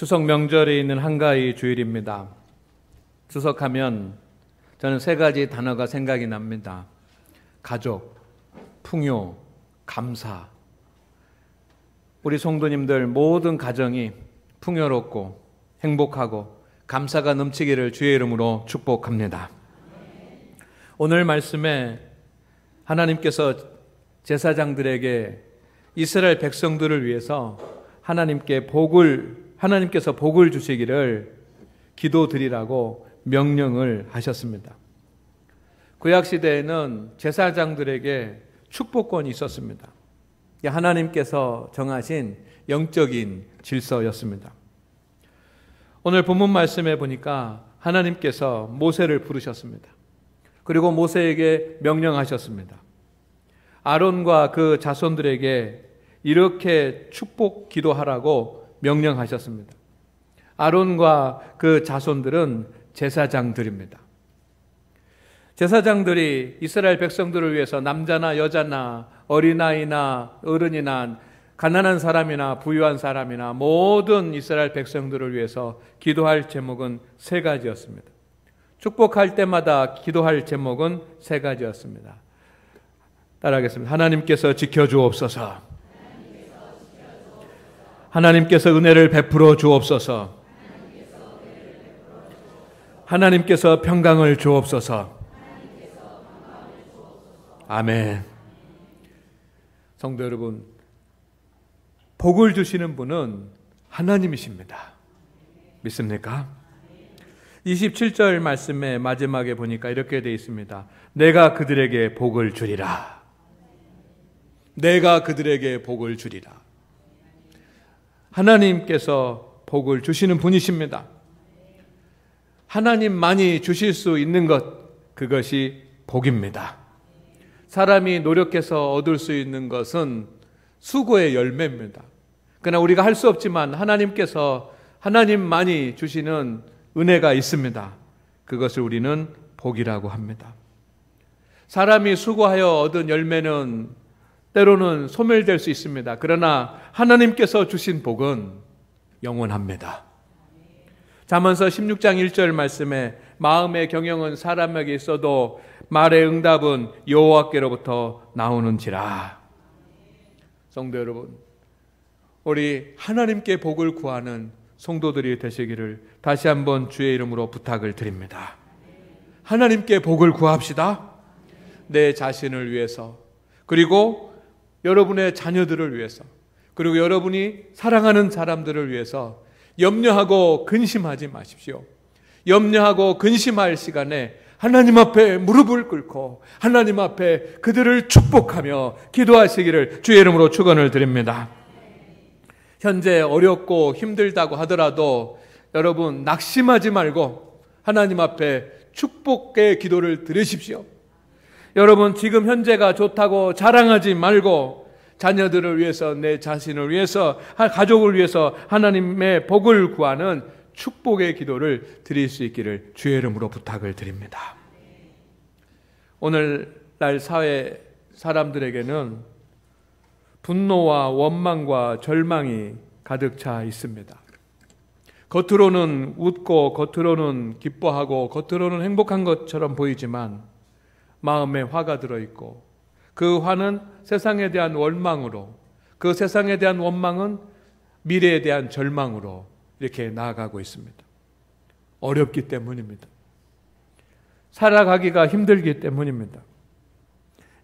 추석 명절에 있는 한가위 주일입니다. 추석하면 저는 세 가지 단어가 생각이 납니다. 가족, 풍요, 감사. 우리 성도님들 모든 가정이 풍요롭고 행복하고 감사가 넘치기를 주의 이름으로 축복합니다. 오늘 말씀에 하나님께서 제사장들에게 이스라엘 백성들을 위해서 하나님께서 복을 주시기를 기도드리라고 명령을 하셨습니다. 구약시대에는 제사장들에게 축복권이 있었습니다. 하나님께서 정하신 영적인 질서였습니다. 오늘 본문 말씀에 보니까 하나님께서 모세를 부르셨습니다. 그리고 모세에게 명령하셨습니다. 아론과 그 자손들에게 이렇게 축복 기도하라고 명령하셨습니다. 아론과 그 자손들은 제사장들입니다. 제사장들이 이스라엘 백성들을 위해서 남자나 여자나 어린아이나 어른이나 가난한 사람이나 부유한 사람이나 모든 이스라엘 백성들을 위해서 기도할 제목은 세 가지였습니다. 축복할 때마다 기도할 제목은 세 가지였습니다. 따라하겠습니다. 하나님께서 지켜주옵소서. 하나님께서 은혜를 베풀어 주옵소서. 하나님께서 평강을 주옵소서. 아멘. 성도 여러분, 복을 주시는 분은 하나님이십니다. 믿습니까? 27절 말씀의 마지막에 보니까 이렇게 되어 있습니다. 내가 그들에게 복을 주리라. 내가 그들에게 복을 주리라. 하나님께서 복을 주시는 분이십니다. 하나님만이 주실 수 있는 것, 그것이 복입니다. 사람이 노력해서 얻을 수 있는 것은 수고의 열매입니다. 그러나 우리가 할 수 없지만 하나님만이 주시는 은혜가 있습니다. 그것을 우리는 복이라고 합니다. 사람이 수고하여 얻은 열매는 때로는 소멸될 수 있습니다. 그러나 하나님께서 주신 복은 영원합니다. 잠언서 16장 1절 말씀에 마음의 경영은 사람에게 있어도 말의 응답은 여호와께로부터 나오는지라. 성도 여러분, 우리 하나님께 복을 구하는 성도들이 되시기를 다시 한번 주의 이름으로 부탁을 드립니다. 하나님께 복을 구합시다. 내 자신을 위해서, 그리고 여러분의 자녀들을 위해서, 그리고 여러분이 사랑하는 사람들을 위해서 염려하고 근심하지 마십시오. 염려하고 근심할 시간에 하나님 앞에 무릎을 꿇고 하나님 앞에 그들을 축복하며 기도하시기를 주의 이름으로 축원을 드립니다. 현재 어렵고 힘들다고 하더라도 여러분 낙심하지 말고 하나님 앞에 축복의 기도를 드리십시오. 여러분 지금 현재가 좋다고 자랑하지 말고 자녀들을 위해서, 내 자신을 위해서, 가족을 위해서 하나님의 복을 구하는 축복의 기도를 드릴 수 있기를 주의 이름으로 부탁을 드립니다. 오늘날 사회 사람들에게는 분노와 원망과 절망이 가득 차 있습니다. 겉으로는 웃고 겉으로는 기뻐하고 겉으로는 행복한 것처럼 보이지만 마음에 화가 들어있고 그 화는 세상에 대한 원망으로, 그 세상에 대한 원망은 미래에 대한 절망으로 이렇게 나아가고 있습니다. 어렵기 때문입니다. 살아가기가 힘들기 때문입니다.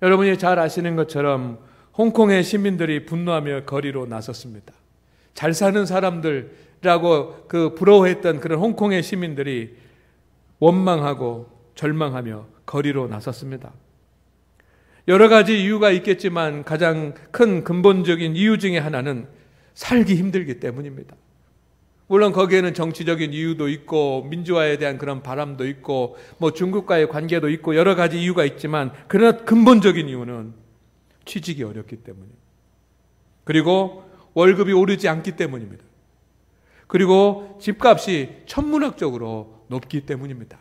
여러분이 잘 아시는 것처럼 홍콩의 시민들이 분노하며 거리로 나섰습니다. 잘 사는 사람들이라고 부러워했던 그런 홍콩의 시민들이 원망하고 절망하며 거리로 나섰습니다. 여러 가지 이유가 있겠지만 가장 큰 근본적인 이유 중에 하나는 살기 힘들기 때문입니다. 물론 거기에는 정치적인 이유도 있고 민주화에 대한 그런 바람도 있고 중국과의 관계도 있고 여러 가지 이유가 있지만 그러나 근본적인 이유는 취직이 어렵기 때문입니다. 그리고 월급이 오르지 않기 때문입니다. 그리고 집값이 천문학적으로 높기 때문입니다.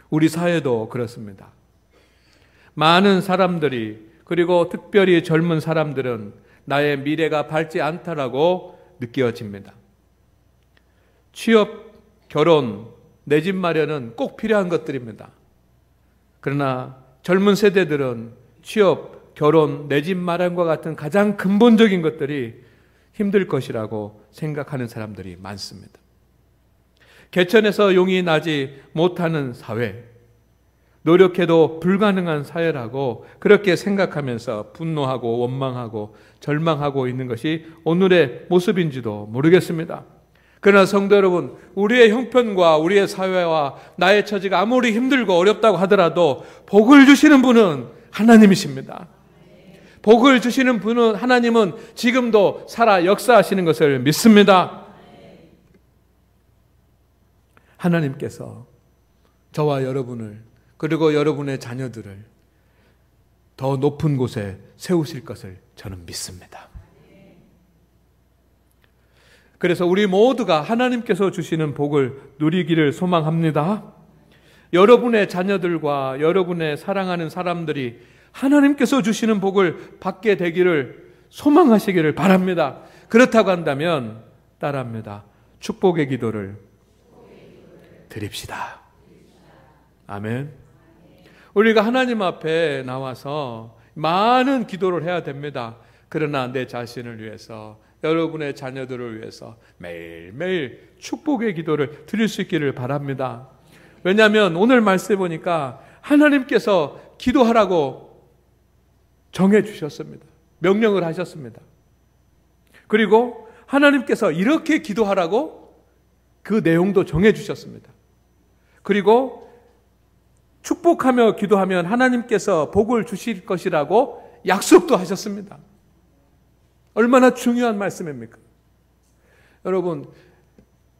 우리 사회도 그렇습니다. 많은 사람들이, 그리고 특별히 젊은 사람들은 나의 미래가 밝지 않다라고 느껴집니다. 취업, 결혼, 내 집 마련은 꼭 필요한 것들입니다. 그러나 젊은 세대들은 취업, 결혼, 내 집 마련과 같은 가장 근본적인 것들이 힘들 것이라고 생각하는 사람들이 많습니다. 개천에서 용이 나지 못하는 사회, 노력해도 불가능한 사회라고 그렇게 생각하면서 분노하고 원망하고 절망하고 있는 것이 오늘의 모습인지도 모르겠습니다. 그러나 성도 여러분, 우리의 형편과 우리의 사회와 나의 처지가 아무리 힘들고 어렵다고 하더라도 복을 주시는 분은 하나님이십니다. 복을 주시는 분은 하나님은 지금도 살아 역사하시는 것을 믿습니다. 하나님께서 저와 여러분을 그리고 여러분의 자녀들을 더 높은 곳에 세우실 것을 저는 믿습니다. 그래서 우리 모두가 하나님께서 주시는 복을 누리기를 소망합니다. 여러분의 자녀들과 여러분의 사랑하는 사람들이 하나님께서 주시는 복을 받게 되기를 소망하시기를 바랍니다. 그렇다고 한다면 따라합니다. 축복의 기도를 드립시다. 아멘. 우리가 하나님 앞에 나와서 많은 기도를 해야 됩니다. 그러나 내 자신을 위해서, 여러분의 자녀들을 위해서 매일매일 축복의 기도를 드릴 수 있기를 바랍니다. 왜냐하면 오늘 말씀해 보니까 하나님께서 기도하라고 정해 주셨습니다. 명령을 하셨습니다. 그리고 하나님께서 이렇게 기도하라고 그 내용도 정해 주셨습니다. 그리고 축복하며 기도하면 하나님께서 복을 주실 것이라고 약속도 하셨습니다. 얼마나 중요한 말씀입니까? 여러분,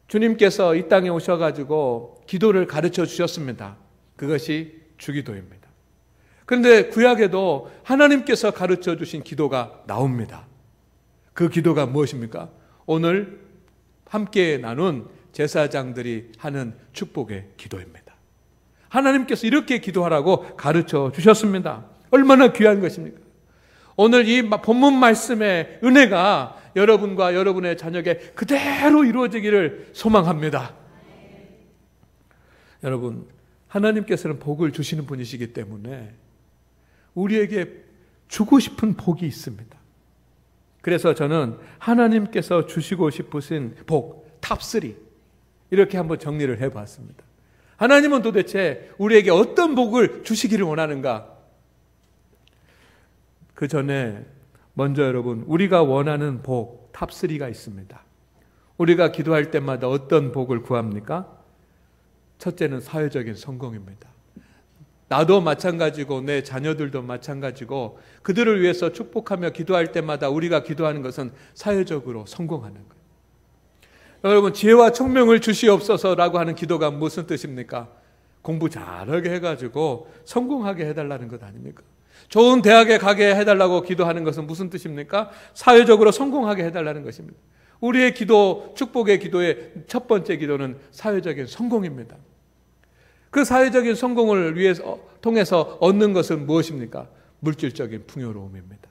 주님께서 이 땅에 오셔가지고 기도를 가르쳐 주셨습니다. 그것이 주기도입니다. 그런데 구약에도 하나님께서 가르쳐 주신 기도가 나옵니다. 그 기도가 무엇입니까? 오늘 함께 나눈 제사장들이 하는 축복의 기도입니다. 하나님께서 이렇게 기도하라고 가르쳐 주셨습니다. 얼마나 귀한 것입니까? 오늘 이 본문 말씀의 은혜가 여러분과 여러분의 자녀에게 그대로 이루어지기를 소망합니다. 여러분, 하나님께서는 복을 주시는 분이시기 때문에 우리에게 주고 싶은 복이 있습니다. 그래서 저는 하나님께서 주시고 싶으신 복, 탑3 이렇게 한번 정리를 해봤습니다. 하나님은 도대체 우리에게 어떤 복을 주시기를 원하는가? 그 전에 먼저 여러분, 우리가 원하는 복 탑3가 있습니다. 우리가 기도할 때마다 어떤 복을 구합니까? 첫째는 사회적인 성공입니다. 나도 마찬가지고 내 자녀들도 마찬가지고 그들을 위해서 축복하며 기도할 때마다 우리가 기도하는 것은 사회적으로 성공하는 거예요. 여러분, 지혜와 총명을 주시옵소서라고 하는 기도가 무슨 뜻입니까? 공부 잘하게 해가지고 성공하게 해달라는 것 아닙니까? 좋은 대학에 가게 해달라고 기도하는 것은 무슨 뜻입니까? 사회적으로 성공하게 해달라는 것입니다. 우리의 기도, 축복의 기도의 첫 번째 기도는 사회적인 성공입니다. 그 사회적인 성공을 통해서 얻는 것은 무엇입니까? 물질적인 풍요로움입니다.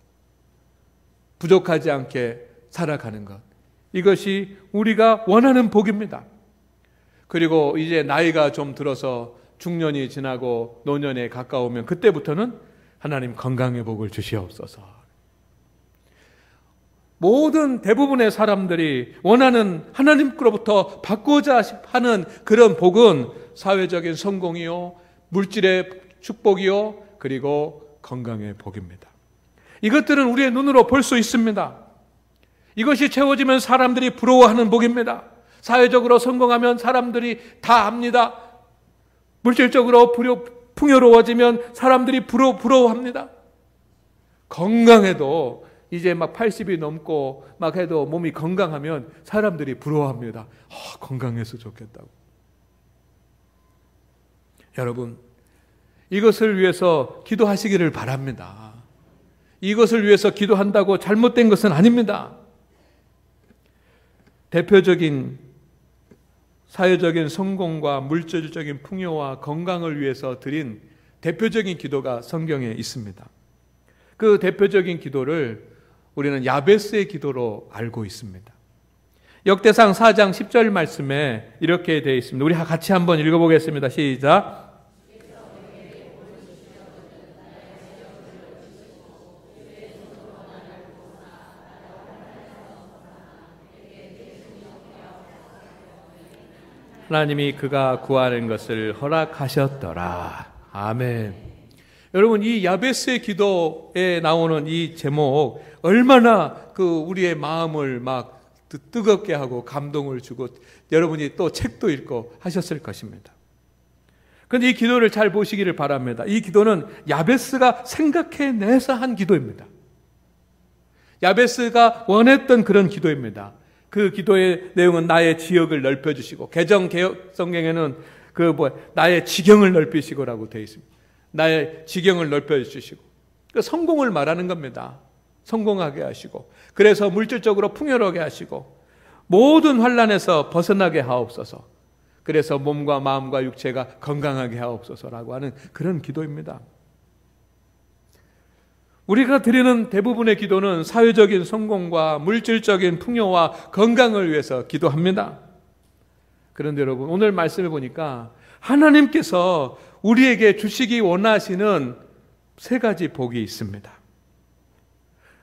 부족하지 않게 살아가는 것. 이것이 우리가 원하는 복입니다. 그리고 이제 나이가 좀 들어서 중년이 지나고 노년에 가까우면 그때부터는 하나님 건강의 복을 주시옵소서. 모든 대부분의 사람들이 원하는 하나님께로부터 받고자 하는 그런 복은 사회적인 성공이요, 물질의 축복이요, 그리고 건강의 복입니다. 이것들은 우리의 눈으로 볼 수 있습니다. 이것이 채워지면 사람들이 부러워하는 복입니다. 사회적으로 성공하면 사람들이 다 압니다. 물질적으로 풍요로워지면 사람들이 부러워합니다. 건강해도 이제 막 80이 넘고 막 해도 몸이 건강하면 사람들이 부러워합니다. 건강해서 좋겠다고. 여러분, 이것을 위해서 기도하시기를 바랍니다. 이것을 위해서 기도한다고 잘못된 것은 아닙니다. 대표적인 사회적인 성공과 물질적인 풍요와 건강을 위해서 드린 대표적인 기도가 성경에 있습니다. 그 대표적인 기도를 우리는 야베스의 기도로 알고 있습니다. 역대상 4장 10절 말씀에 이렇게 되어 있습니다. 우리 같이 한번 읽어보겠습니다. 시작. 하나님이 그가 구하는 것을 허락하셨더라. 아멘. 여러분, 이 야베스의 기도에 나오는 이 제목 얼마나 우리의 마음을 막 뜨겁게 하고 감동을 주고 여러분이 또 책도 읽고 하셨을 것입니다. 그런데 이 기도를 잘 보시기를 바랍니다. 이 기도는 야베스가 생각해내서 한 기도입니다. 야베스가 원했던 그런 기도입니다. 그 기도의 내용은 나의 지역을 넓혀주시고, 개정개혁 성경에는 나의 지경을 넓히시고라고 되어 있습니다. 나의 지경을 넓혀주시고, 성공을 말하는 겁니다. 성공하게 하시고, 그래서 물질적으로 풍요롭게 하시고, 모든 환난에서 벗어나게 하옵소서. 그래서 몸과 마음과 육체가 건강하게 하옵소서라고 하는 그런 기도입니다. 우리가 드리는 대부분의 기도는 사회적인 성공과 물질적인 풍요와 건강을 위해서 기도합니다. 그런데 여러분, 오늘 말씀을 보니까 하나님께서 우리에게 주시기 원하시는 세 가지 복이 있습니다.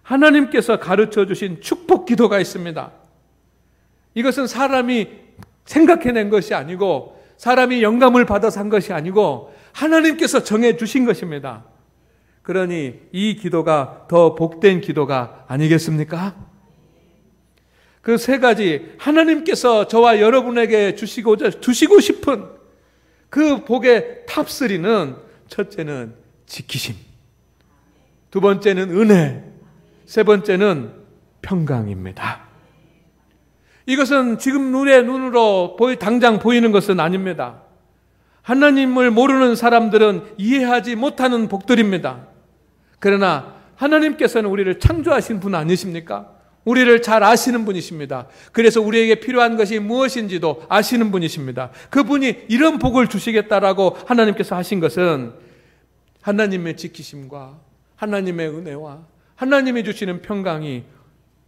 하나님께서 가르쳐 주신 축복 기도가 있습니다. 이것은 사람이 생각해낸 것이 아니고, 사람이 영감을 받아서 한 것이 아니고 하나님께서 정해 주신 것입니다. 그러니 이 기도가 더 복된 기도가 아니겠습니까? 그 세 가지, 하나님께서 저와 여러분에게 주시고 싶은 그 복의 탑3는, 첫째는 지키심, 두 번째는 은혜, 세 번째는 평강입니다. 이것은 지금 눈으로 당장 보이는 것은 아닙니다. 하나님을 모르는 사람들은 이해하지 못하는 복들입니다. 그러나 하나님께서는 우리를 창조하신 분 아니십니까? 우리를 잘 아시는 분이십니다. 그래서 우리에게 필요한 것이 무엇인지도 아시는 분이십니다. 그분이 이런 복을 주시겠다라고 하나님께서 하신 것은 하나님의 지키심과 하나님의 은혜와 하나님이 주시는 평강이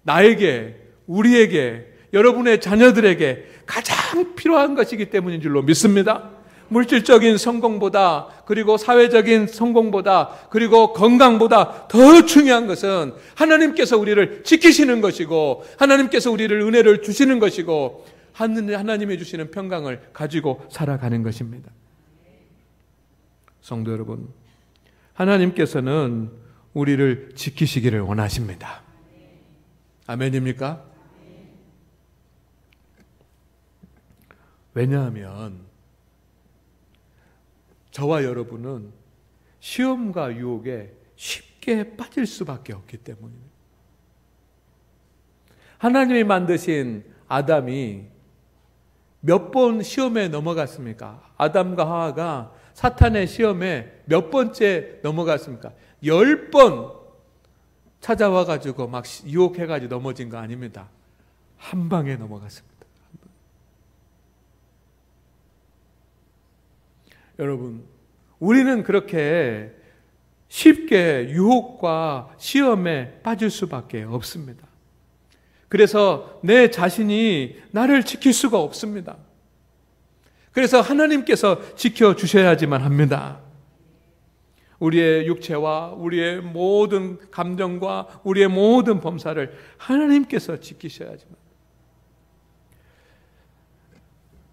나에게, 우리에게, 여러분의 자녀들에게 가장 필요한 것이기 때문인 줄로 믿습니다. 물질적인 성공보다, 그리고 사회적인 성공보다, 그리고 건강보다 더 중요한 것은 하나님께서 우리를 지키시는 것이고, 하나님께서 우리를 은혜를 주시는 것이고, 하나님이 주시는 평강을 가지고 살아가는 것입니다. 성도 여러분, 하나님께서는 우리를 지키시기를 원하십니다. 아멘입니까? 왜냐하면 저와 여러분은 시험과 유혹에 쉽게 빠질 수밖에 없기 때문입니다. 하나님이 만드신 아담이 몇 번 시험에 넘어갔습니까? 아담과 하와가 사탄의 시험에 몇 번째 넘어갔습니까? 10번 찾아와가지고 막 유혹해가지고 넘어진 거 아닙니다. 한 방에 넘어갔습니다. 여러분, 우리는 그렇게 쉽게 유혹과 시험에 빠질 수밖에 없습니다. 그래서 내 자신이 나를 지킬 수가 없습니다. 그래서 하나님께서 지켜주셔야지만 합니다. 우리의 육체와 우리의 모든 감정과 우리의 모든 범사를 하나님께서 지키셔야지만.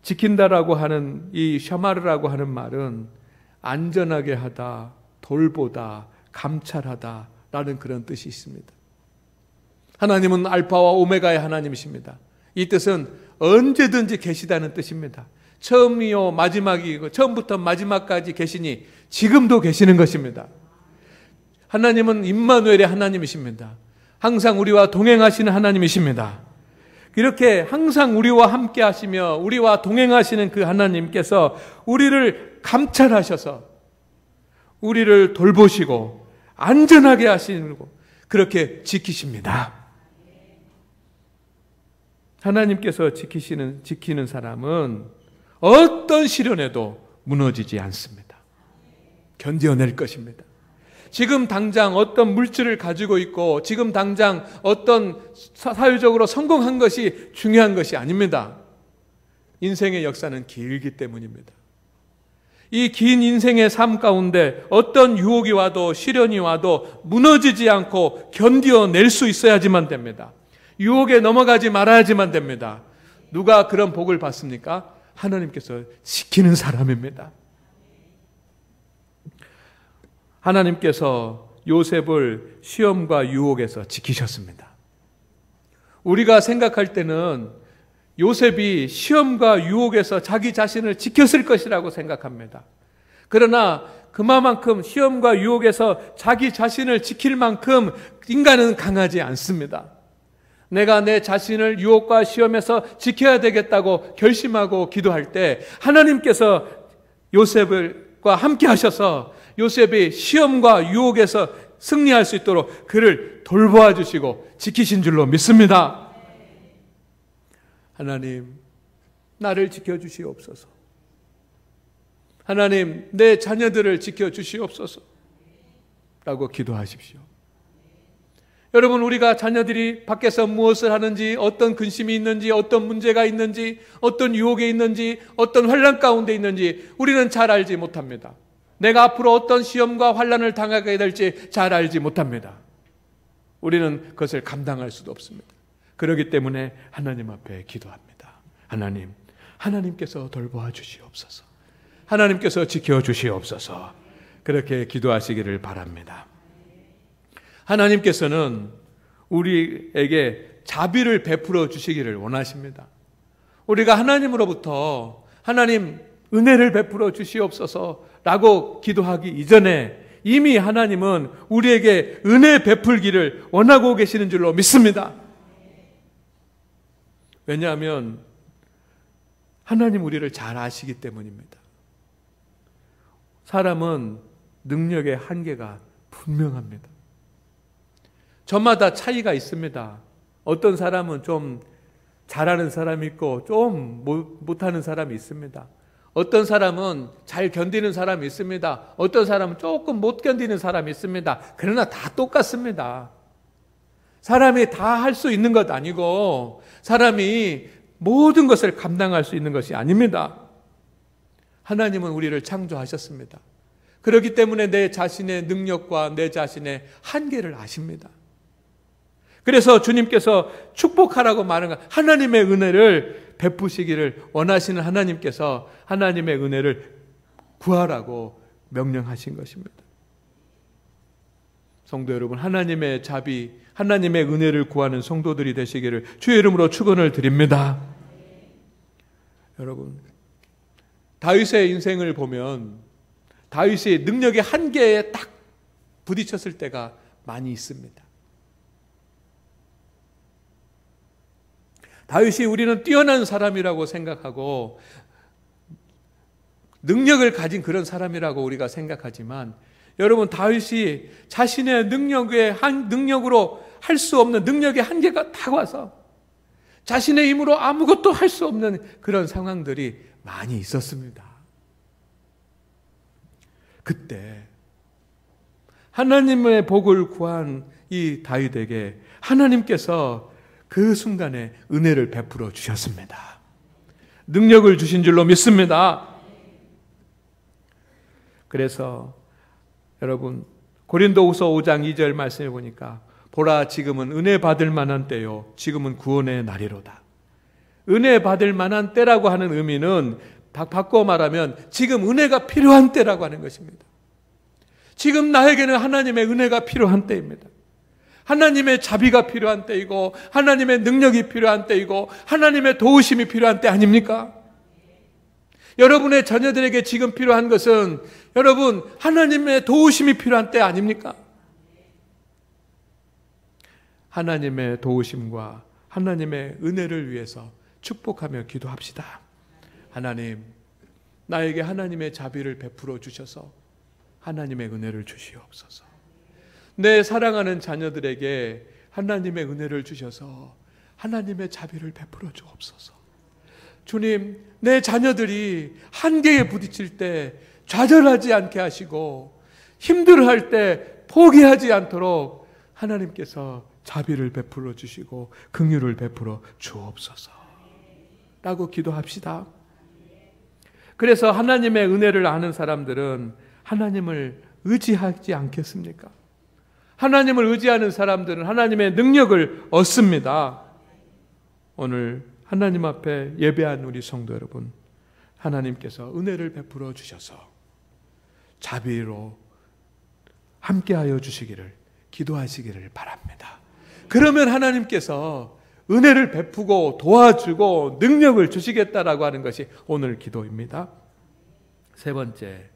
지킨다라고 하는 이 샤마르라고 하는 말은 안전하게 하다, 돌보다, 감찰하다 라는 그런 뜻이 있습니다. 하나님은 알파와 오메가의 하나님이십니다. 이 뜻은 언제든지 계시다는 뜻입니다. 처음이요 마지막이고 처음부터 마지막까지 계시니 지금도 계시는 것입니다. 하나님은 임마누엘의 하나님이십니다. 항상 우리와 동행하시는 하나님이십니다. 이렇게 항상 우리와 함께 하시며 우리와 동행하시는 그 하나님께서 우리를 감찰하셔서 우리를 돌보시고 안전하게 하시고 그렇게 지키십니다. 하나님께서 지키는 사람은 어떤 시련에도 무너지지 않습니다. 견뎌낼 것입니다. 지금 당장 어떤 물질을 가지고 있고 지금 당장 어떤 사회적으로 성공한 것이 중요한 것이 아닙니다. 인생의 역사는 길기 때문입니다. 이 긴 인생의 삶 가운데 어떤 유혹이 와도 시련이 와도 무너지지 않고 견뎌낼 수 있어야지만 됩니다. 유혹에 넘어가지 말아야지만 됩니다. 누가 그런 복을 받습니까? 하나님께서 지키는 사람입니다. 하나님께서 요셉을 시험과 유혹에서 지키셨습니다. 우리가 생각할 때는 요셉이 시험과 유혹에서 자기 자신을 지켰을 것이라고 생각합니다. 그러나 그만큼 시험과 유혹에서 자기 자신을 지킬 만큼 인간은 강하지 않습니다. 내가 내 자신을 유혹과 시험에서 지켜야 되겠다고 결심하고 기도할 때 하나님께서 요셉과 함께 하셔서 요셉이 시험과 유혹에서 승리할 수 있도록 그를 돌보아 주시고 지키신 줄로 믿습니다. 하나님, 나를 지켜주시옵소서. 하나님, 내 자녀들을 지켜주시옵소서 라고 기도하십시오. 여러분, 우리가 자녀들이 밖에서 무엇을 하는지, 어떤 근심이 있는지, 어떤 문제가 있는지, 어떤 유혹이 있는지, 어떤 환난 가운데 있는지 우리는 잘 알지 못합니다. 내가 앞으로 어떤 시험과 환난을 당하게 될지 잘 알지 못합니다. 우리는 그것을 감당할 수도 없습니다. 그렇기 때문에 하나님 앞에 기도합니다. 하나님, 하나님께서 돌보아 주시옵소서. 하나님께서 지켜주시옵소서. 그렇게 기도하시기를 바랍니다. 하나님께서는 우리에게 자비를 베풀어 주시기를 원하십니다. 우리가 하나님으로부터 하나님 은혜를 베풀어 주시옵소서라고 기도하기 이전에 이미 하나님은 우리에게 은혜 베풀기를 원하고 계시는 줄로 믿습니다. 왜냐하면 하나님 우리를 잘 아시기 때문입니다. 사람은 능력의 한계가 분명합니다. 저마다 차이가 있습니다. 어떤 사람은 좀 잘하는 사람이 있고 좀 못하는 사람이 있습니다. 어떤 사람은 잘 견디는 사람이 있습니다. 어떤 사람은 조금 못 견디는 사람이 있습니다. 그러나 다 똑같습니다. 사람이 다 할 수 있는 것 아니고 사람이 모든 것을 감당할 수 있는 것이 아닙니다. 하나님은 우리를 창조하셨습니다. 그렇기 때문에 내 자신의 능력과 내 자신의 한계를 아십니다. 그래서 주님께서 축복하라고 말한 것, 하나님의 은혜를 베푸시기를 원하시는 하나님께서 하나님의 은혜를 구하라고 명령하신 것입니다. 성도 여러분, 하나님의 자비, 하나님의 은혜를 구하는 성도들이 되시기를 주의 이름으로 축원을 드립니다. 여러분, 다윗의 인생을 보면 다윗이 능력의 한계에 딱 부딪혔을 때가 많이 있습니다. 다윗이 우리는 뛰어난 사람이라고 생각하고 능력을 가진 그런 사람이라고 우리가 생각하지만 여러분, 다윗이 자신의 능력으로 할 수 없는 능력의 한계가 다 와서 자신의 힘으로 아무것도 할 수 없는 그런 상황들이 많이 있었습니다. 그때 하나님의 복을 구한 이 다윗에게 하나님께서 그 순간에 은혜를 베풀어 주셨습니다. 능력을 주신 줄로 믿습니다. 그래서 여러분, 고린도후서 5장 2절 말씀해 보니까 보라, 지금은 은혜 받을 만한 때요, 지금은 구원의 날이로다. 은혜 받을 만한 때라고 하는 의미는 바꿔 말하면 지금 은혜가 필요한 때라고 하는 것입니다. 지금 나에게는 하나님의 은혜가 필요한 때입니다. 하나님의 자비가 필요한 때이고 하나님의 능력이 필요한 때이고 하나님의 도우심이 필요한 때 아닙니까? 여러분의 자녀들에게 지금 필요한 것은 여러분 하나님의 도우심이 필요한 때 아닙니까? 하나님의 도우심과 하나님의 은혜를 위해서 축복하며 기도합시다. 하나님, 나에게 하나님의 자비를 베풀어 주셔서 하나님의 은혜를 주시옵소서. 내 사랑하는 자녀들에게 하나님의 은혜를 주셔서 하나님의 자비를 베풀어 주옵소서. 주님, 내 자녀들이 한계에 부딪힐 때 좌절하지 않게 하시고 힘들어할 때 포기하지 않도록 하나님께서 자비를 베풀어 주시고 긍휼을 베풀어 주옵소서 라고 기도합시다. 그래서 하나님의 은혜를 아는 사람들은 하나님을 의지하지 않겠습니까? 하나님을 의지하는 사람들은 하나님의 능력을 얻습니다. 오늘 하나님 앞에 예배한 우리 성도 여러분, 하나님께서 은혜를 베풀어 주셔서 자비로 함께하여 주시기를 기도하시기를 바랍니다. 그러면 하나님께서 은혜를 베푸고 도와주고 능력을 주시겠다라고 하는 것이 오늘 기도입니다. 세 번째,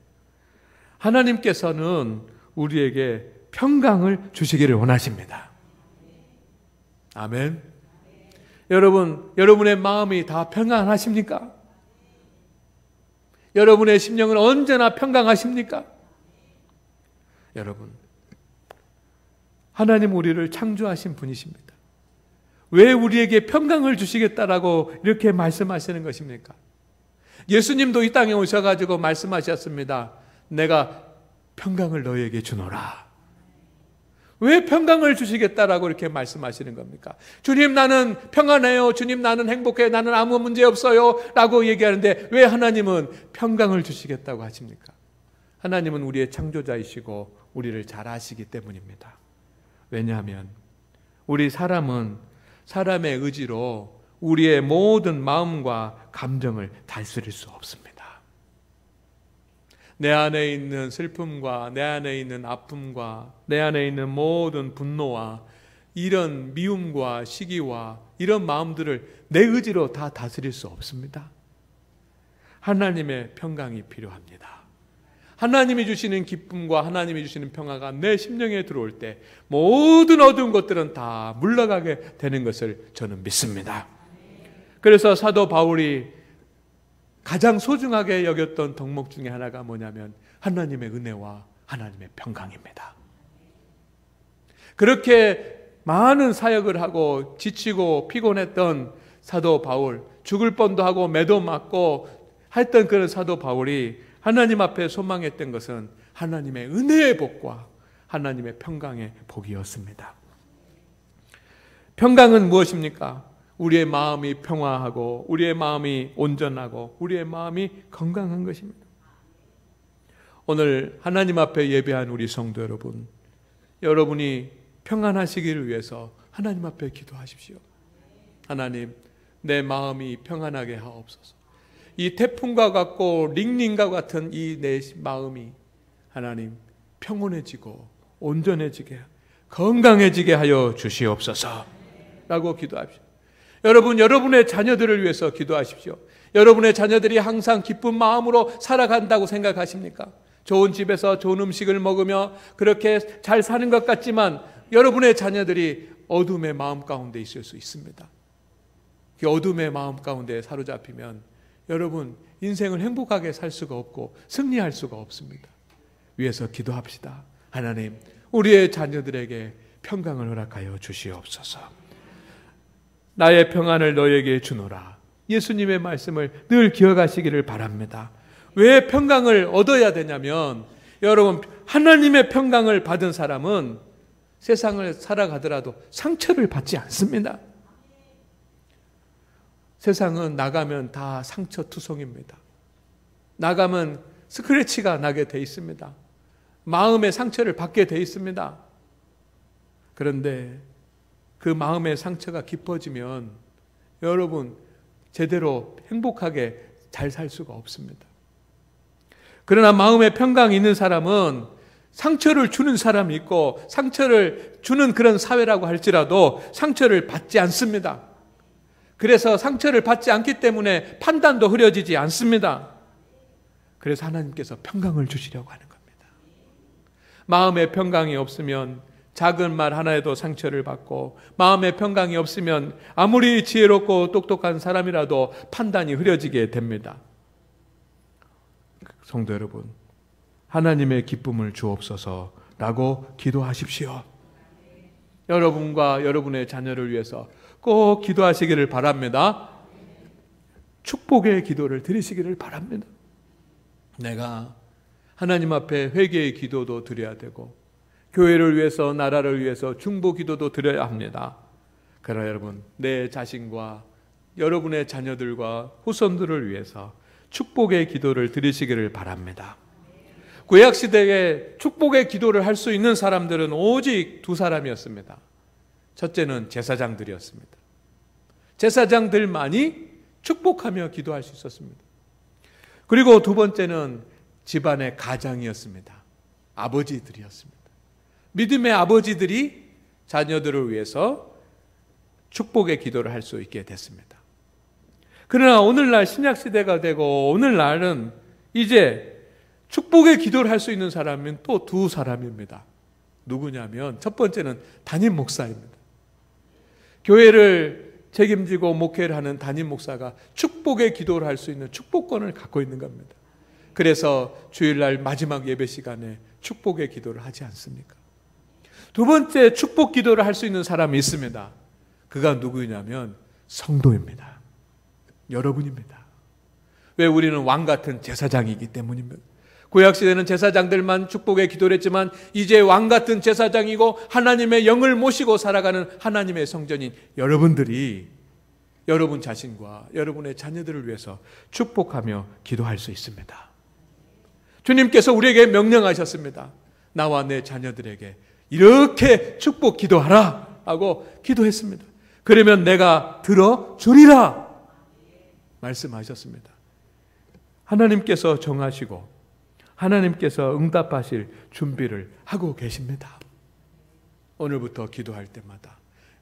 하나님께서는 우리에게 평강을 주시기를 원하십니다. 아멘. 여러분의 마음이 다 평안하십니까? 여러분의 심령은 언제나 평강하십니까? 여러분, 하나님 우리를 창조하신 분이십니다. 왜 우리에게 평강을 주시겠다라고 이렇게 말씀하시는 것입니까? 예수님도 이 땅에 오셔가지고 말씀하셨습니다. 내가 평강을 너희에게 주노라. 왜 평강을 주시겠다라고 이렇게 말씀하시는 겁니까? 주님, 나는 평안해요. 주님, 나는 행복해요. 나는 아무 문제 없어요. 라고 얘기하는데 왜 하나님은 평강을 주시겠다고 하십니까? 하나님은 우리의 창조자이시고 우리를 잘 아시기 때문입니다. 왜냐하면 우리 사람은 사람의 의지로 우리의 모든 마음과 감정을 다스릴 수 없습니다. 내 안에 있는 슬픔과 내 안에 있는 아픔과 내 안에 있는 모든 분노와 이런 미움과 시기와 이런 마음들을 내 의지로 다 다스릴 수 없습니다. 하나님의 평강이 필요합니다. 하나님이 주시는 기쁨과 하나님이 주시는 평화가 내 심령에 들어올 때 모든 어두운 것들은 다 물러가게 되는 것을 저는 믿습니다. 그래서 사도 바울이 가장 소중하게 여겼던 덕목 중에 하나가 뭐냐면 하나님의 은혜와 하나님의 평강입니다. 그렇게 많은 사역을 하고 지치고 피곤했던 사도 바울, 죽을 뻔도 하고 매도 맞고 했던 그런 사도 바울이 하나님 앞에 소망했던 것은 하나님의 은혜의 복과 하나님의 평강의 복이었습니다. 평강은 무엇입니까? 우리의 마음이 평화하고 우리의 마음이 온전하고 우리의 마음이 건강한 것입니다. 오늘 하나님 앞에 예배한 우리 성도 여러분, 여러분이 평안하시기를 위해서 하나님 앞에 기도하십시오. 하나님, 내 마음이 평안하게 하옵소서. 이 태풍과 같고 링링과 같은 이 내 마음이 하나님 평온해지고 온전해지게 건강해지게 하여 주시옵소서 라고 기도합시오. 여러분, 여러분의 자녀들을 위해서 기도하십시오. 여러분의 자녀들이 항상 기쁜 마음으로 살아간다고 생각하십니까? 좋은 집에서 좋은 음식을 먹으며 그렇게 잘 사는 것 같지만 여러분의 자녀들이 어둠의 마음 가운데 있을 수 있습니다. 그 어둠의 마음 가운데 사로잡히면 여러분 인생을 행복하게 살 수가 없고 승리할 수가 없습니다. 위해서 기도합시다. 하나님, 우리의 자녀들에게 평강을 허락하여 주시옵소서. 나의 평안을 너에게 주노라. 예수님의 말씀을 늘 기억하시기를 바랍니다. 왜 평강을 얻어야 되냐면 여러분, 하나님의 평강을 받은 사람은 세상을 살아가더라도 상처를 받지 않습니다. 세상은 나가면 다 상처투성입니다. 나가면 스크래치가 나게 돼 있습니다. 마음의 상처를 받게 돼 있습니다. 그런데 그 마음의 상처가 깊어지면 여러분 제대로 행복하게 잘 살 수가 없습니다. 그러나 마음의 평강이 있는 사람은 상처를 주는 사람이 있고 상처를 주는 그런 사회라고 할지라도 상처를 받지 않습니다. 그래서 상처를 받지 않기 때문에 판단도 흐려지지 않습니다. 그래서 하나님께서 평강을 주시려고 하는 겁니다. 마음의 평강이 없으면 작은 말 하나에도 상처를 받고 마음의 평강이 없으면 아무리 지혜롭고 똑똑한 사람이라도 판단이 흐려지게 됩니다. 성도 여러분, 하나님의 기쁨을 주옵소서라고 기도하십시오. 여러분과 여러분의 자녀를 위해서 꼭 기도하시기를 바랍니다. 축복의 기도를 드리시기를 바랍니다. 내가 하나님 앞에 회개의 기도도 드려야 되고 교회를 위해서, 나라를 위해서 중보 기도도 드려야 합니다. 그러나 여러분, 내 자신과 여러분의 자녀들과 후손들을 위해서 축복의 기도를 드리시기를 바랍니다. 구약시대에 축복의 기도를 할 수 있는 사람들은 오직 두 사람이었습니다. 첫째는 제사장들이었습니다. 제사장들만이 축복하며 기도할 수 있었습니다. 그리고 두 번째는 집안의 가장이었습니다. 아버지들이었습니다. 믿음의 아버지들이 자녀들을 위해서 축복의 기도를 할 수 있게 됐습니다. 그러나 오늘날 신약시대가 되고 오늘날은 이제 축복의 기도를 할 수 있는 사람은 또 두 사람입니다. 누구냐면 첫 번째는 담임 목사입니다. 교회를 책임지고 목회를 하는 담임 목사가 축복의 기도를 할 수 있는 축복권을 갖고 있는 겁니다. 그래서 주일날 마지막 예배 시간에 축복의 기도를 하지 않습니까? 두 번째 축복 기도를 할 수 있는 사람이 있습니다. 그가 누구냐면 성도입니다. 여러분입니다. 왜? 우리는 왕 같은 제사장이기 때문입니다. 구약시대는 제사장들만 축복의 기도를 했지만 이제 왕 같은 제사장이고 하나님의 영을 모시고 살아가는 하나님의 성전인 여러분들이 여러분 자신과 여러분의 자녀들을 위해서 축복하며 기도할 수 있습니다. 주님께서 우리에게 명령하셨습니다. 나와 내 자녀들에게 이렇게 축복 기도하라 하고 기도했습니다. 그러면 내가 들어주리라 말씀하셨습니다. 하나님께서 정하시고 하나님께서 응답하실 준비를 하고 계십니다. 오늘부터 기도할 때마다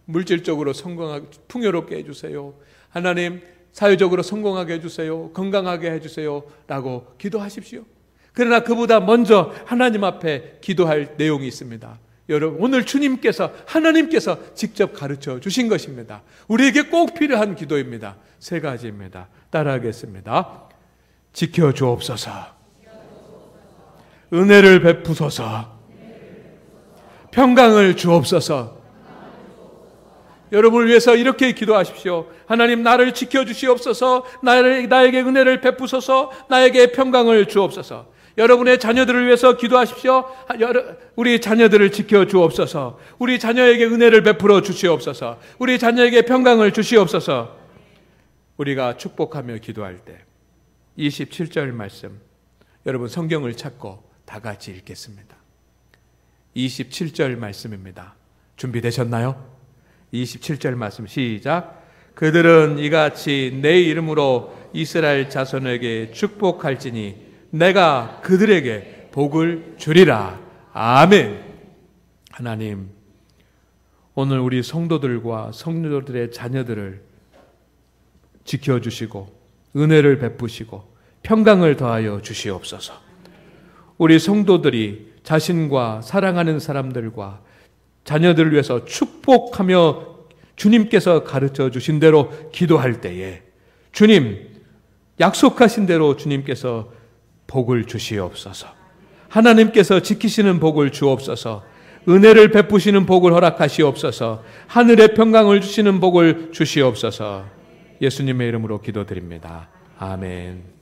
물질적으로 성공하게 풍요롭게 해주세요. 하나님 사회적으로 성공하게 해주세요. 건강하게 해주세요 라고 기도하십시오. 그러나 그보다 먼저 하나님 앞에 기도할 내용이 있습니다. 여러분, 오늘 주님께서 하나님께서 직접 가르쳐 주신 것입니다. 우리에게 꼭 필요한 기도입니다. 세 가지입니다. 따라하겠습니다. 지켜주옵소서. 은혜를 베푸소서. 평강을 주옵소서. 여러분을 위해서 이렇게 기도하십시오. 하나님, 나를 지켜주시옵소서. 나에게 은혜를 베푸소서. 나에게 평강을 주옵소서. 여러분의 자녀들을 위해서 기도하십시오. 우리 자녀들을 지켜주옵소서. 우리 자녀에게 은혜를 베풀어 주시옵소서. 우리 자녀에게 평강을 주시옵소서. 우리가 축복하며 기도할 때 27절 말씀, 여러분 성경을 찾고 다 같이 읽겠습니다. 27절 말씀입니다. 준비되셨나요? 27절 말씀 시작. 그들은 이같이 내 이름으로 이스라엘 자손에게 축복할지니 내가 그들에게 복을 주리라. 아멘. 하나님, 오늘 우리 성도들과 성도들의 자녀들을 지켜주시고 은혜를 베푸시고 평강을 더하여 주시옵소서. 우리 성도들이 자신과 사랑하는 사람들과 자녀들을 위해서 축복하며 주님께서 가르쳐 주신 대로 기도할 때에 주님 약속하신 대로 주님께서 복을 주시옵소서. 하나님께서 지키시는 복을 주옵소서. 은혜를 베푸시는 복을 허락하시옵소서. 하늘의 평강을 주시는 복을 주시옵소서. 예수님의 이름으로 기도드립니다. 아멘.